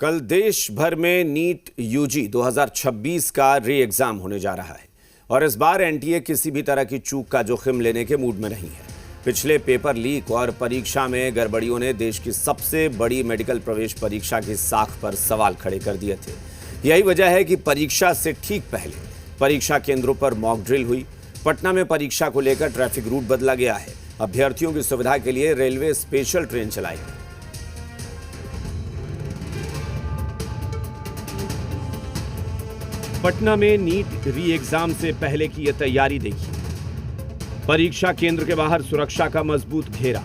कल देश भर में नीट यूजी 2026 का री एग्जाम होने जा रहा है और इस बार एनटीए किसी भी तरह की चूक का जोखिम लेने के मूड में नहीं है। पिछले पेपर लीक और परीक्षा में गड़बड़ियों ने देश की सबसे बड़ी मेडिकल प्रवेश परीक्षा की साख पर सवाल खड़े कर दिए थे। यही वजह है कि परीक्षा से ठीक पहले परीक्षा केंद्रों पर मॉक ड्रिल हुई। पटना में परीक्षा को लेकर ट्रैफिक रूट बदला गया है। अभ्यर्थियों की सुविधा के लिए रेलवे स्पेशल ट्रेन चलाई गई। पटना में नीट री एग्जाम से पहले की यह तैयारी देखिए। परीक्षा केंद्र के बाहर सुरक्षा का मजबूत घेरा,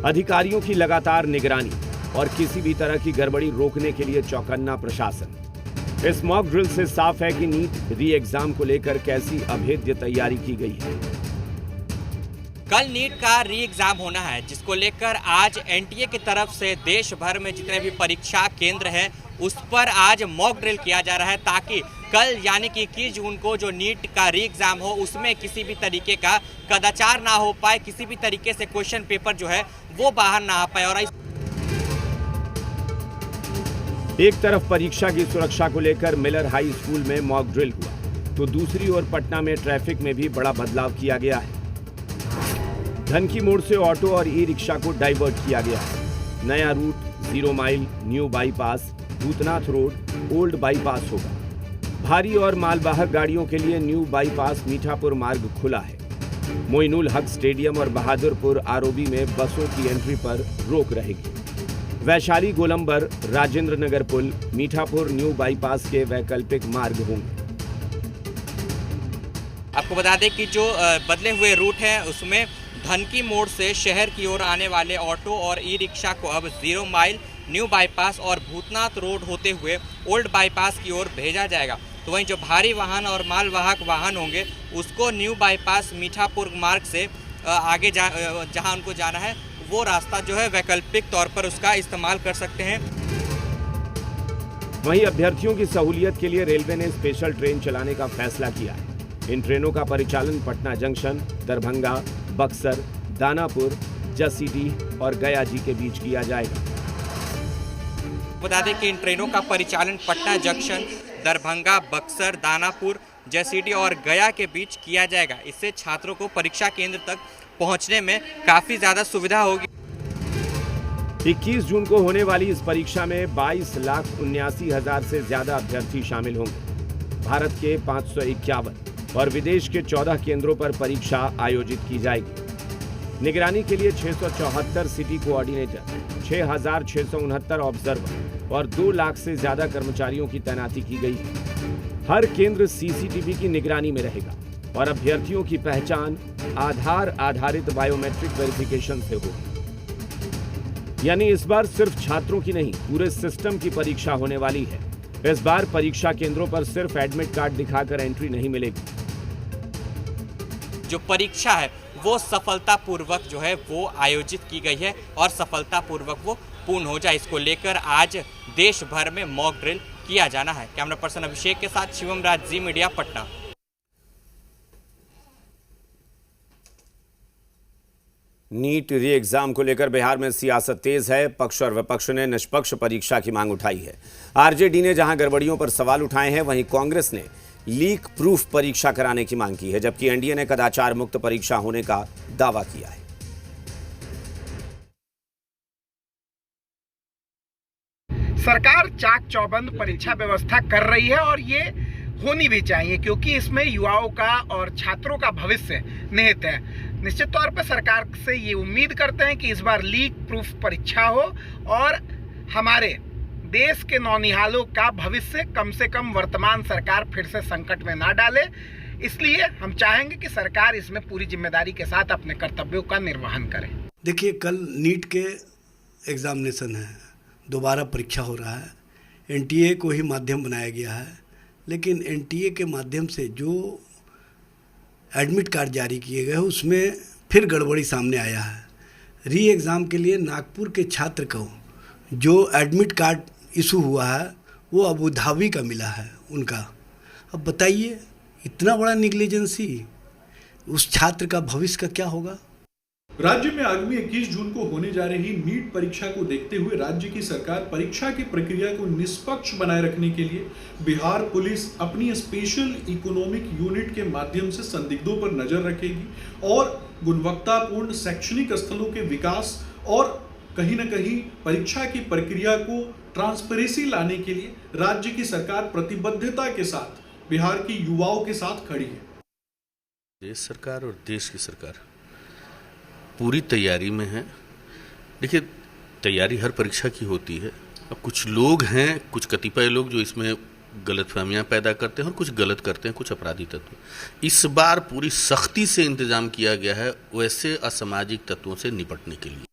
अधिकारियों की लगातार निगरानी और किसी भी तरह की गड़बड़ी रोकने के लिए चौकन्ना प्रशासन। इस मॉक ड्रिल से साफ है कि नीट री एग्जाम को लेकर कैसी अभेद्य तैयारी की गई है। कल नीट का री एग्जाम होना है, जिसको लेकर आज एनटीए की तरफ से देश भर में जितने भी परीक्षा केंद्र हैं उस पर आज मॉक ड्रिल किया जा रहा है, ताकि कल यानी कि 21 जून को जो नीट का री एग्जाम हो उसमें किसी भी तरीके का कदाचार ना हो पाए, किसी भी तरीके से क्वेश्चन पेपर जो है वो बाहर ना आ पाए। और एक तरफ परीक्षा की सुरक्षा को लेकर मिलर हाई स्कूल में मॉक ड्रिल हुआ, तो दूसरी ओर पटना में ट्रैफिक में भी बड़ा बदलाव किया गया है। धनकी मोड़ से ऑटो और ई रिक्शा को डाइवर्ट किया गया है। नया route 0 mile, new bypass, Bhootnath road, old bypass होगा। भारी और मालवाहक गाड़ियों के लिए न्यू बाईपास मीठापुर मार्ग खुला है। मोइनुल हक स्टेडियम और बहादुरपुर आरओबी में बसों की एंट्री पर रोक रहेगी। वैशाली गोलंबर, राजेंद्र नगर पुल, मीठापुर न्यू बाईपास के वैकल्पिक मार्ग होंगे। आपको बता दें कि जो बदले हुए रूट है उसमें धनकी मोड़ से शहर की ओर आने वाले ऑटो और ई रिक्शा को अब 0 माइल, न्यू बाईपास और भूतनाथ रोड होते हुए ओल्ड बाईपास की ओर भेजा जाएगा। तो वहीं जो भारी वाहन और मालवाहक वाहन होंगे उसको न्यू बाईपास मीठापुर मार्ग से आगे जहां उनको जाना है वो रास्ता जो है वैकल्पिक तौर पर उसका इस्तेमाल कर सकते हैं। वहीं अभ्यर्थियों की सहूलियत के लिए रेलवे ने स्पेशल ट्रेन चलाने का फैसला किया है। इन ट्रेनों का परिचालन पटना जंक्शन, दरभंगा, बक्सर, दानापुर, जसीडीह और गया जी के बीच किया जाएगा। बता दें कि इन ट्रेनों का परिचालन पटना जंक्शन, दरभंगा, बक्सर, दानापुर, जसीडीह और गया के बीच किया जाएगा। इससे छात्रों को परीक्षा केंद्र तक पहुंचने में काफी ज्यादा सुविधा होगी। 21 जून को होने वाली इस परीक्षा में 22,79,000 से ज्यादा अभ्यर्थी शामिल होंगे। भारत के 551 और विदेश के 14 केंद्रों पर परीक्षा आयोजित की जाएगी। निगरानी के लिए 674 सिटी कोऑर्डिनेटर, 6,669 ऑब्जर्वर और 2 लाख से ज्यादा कर्मचारियों की तैनाती की गई है। हर केंद्र सीसीटीवी की निगरानी में रहेगा और अभ्यर्थियों की पहचान आधार आधारित बायोमेट्रिक वेरिफिकेशन से होगी। यानी इस बार सिर्फ छात्रों की नहीं, पूरे सिस्टम की परीक्षा होने वाली है। इस बार परीक्षा केंद्रों पर सिर्फ एडमिट कार्ड दिखाकर एंट्री नहीं मिलेगी। जो परीक्षा है वो सफलतापूर्वक जो है वो आयोजित की गई है और सफलतापूर्वक वो पूर्ण हो जाए, इसको लेकर आज देश भर में मॉक ड्रिल किया जाना है। कैमरा पर्सन अभिषेक के साथ Shivam Raj, Zee media, Patna. NEET re exam को लेकर बिहार में सियासत तेज है। पक्ष और विपक्ष ने निष्पक्ष परीक्षा की मांग उठाई है। आरजेडी ने जहां गड़बड़ियों पर सवाल उठाए हैं, वहीं कांग्रेस ने लीक प्रूफ परीक्षा कराने की मांग की है, जबकि एनडीए ने कदाचार मुक्त परीक्षा होने का दावा किया है। सरकार चाक चौबंद परीक्षा व्यवस्था कर रही है और ये होनी भी चाहिए, क्योंकि इसमें युवाओं का और छात्रों का भविष्य निहित है। निश्चित तौर पर सरकार से ये उम्मीद करते हैं कि इस बार लीक प्रूफ परीक्षा हो और हमारे देश के नौनिहालों का भविष्य कम से कम वर्तमान सरकार फिर से संकट में ना डाले। इसलिए हम चाहेंगे कि सरकार इसमें पूरी जिम्मेदारी के साथ अपने कर्तव्यों का निर्वहन करे। देखिए, कल नीट के एग्जामिनेशन है, दोबारा परीक्षा हो रहा है। एनटीए को ही माध्यम बनाया गया है, लेकिन एनटीए के माध्यम से जो एडमिट कार्ड जारी किए गए उसमें फिर गड़बड़ी सामने आया है। री एग्ज़ाम के लिए नागपुर के छात्र को जो एडमिट कार्ड इशू हुआ है वो अबू धाबी का मिला है उनका। अब बताइए, इतना बड़ा निग्लिजेंसी, उस छात्र का भविष्य का क्या होगा। राज्य में आगामी 21 जून को होने जा रही नीट परीक्षा को देखते हुए राज्य की सरकार परीक्षा की प्रक्रिया को निष्पक्ष बनाए रखने के लिए बिहार पुलिस अपनी स्पेशल इकोनॉमिक यूनिट के माध्यम से संदिग्धों पर नजर रखेगी और गुणवत्तापूर्ण शैक्षणिक स्थलों के विकास और कहीं न कहीं परीक्षा की प्रक्रिया को ट्रांसपेरेंसी लाने के लिए राज्य की सरकार प्रतिबद्धता के साथ बिहार की युवाओं के साथ खड़ी है। देश सरकार और देश की सरकार पूरी तैयारी में है। देखिए, तैयारी हर परीक्षा की होती है। अब कुछ लोग हैं, कुछ कतिपय लोग जो इसमें गलतफहमियां पैदा करते हैं और कुछ गलत करते हैं, कुछ अपराधी तत्व। इस बार पूरी सख्ती से इंतजाम किया गया है वैसे असामाजिक तत्वों से निपटने के लिए।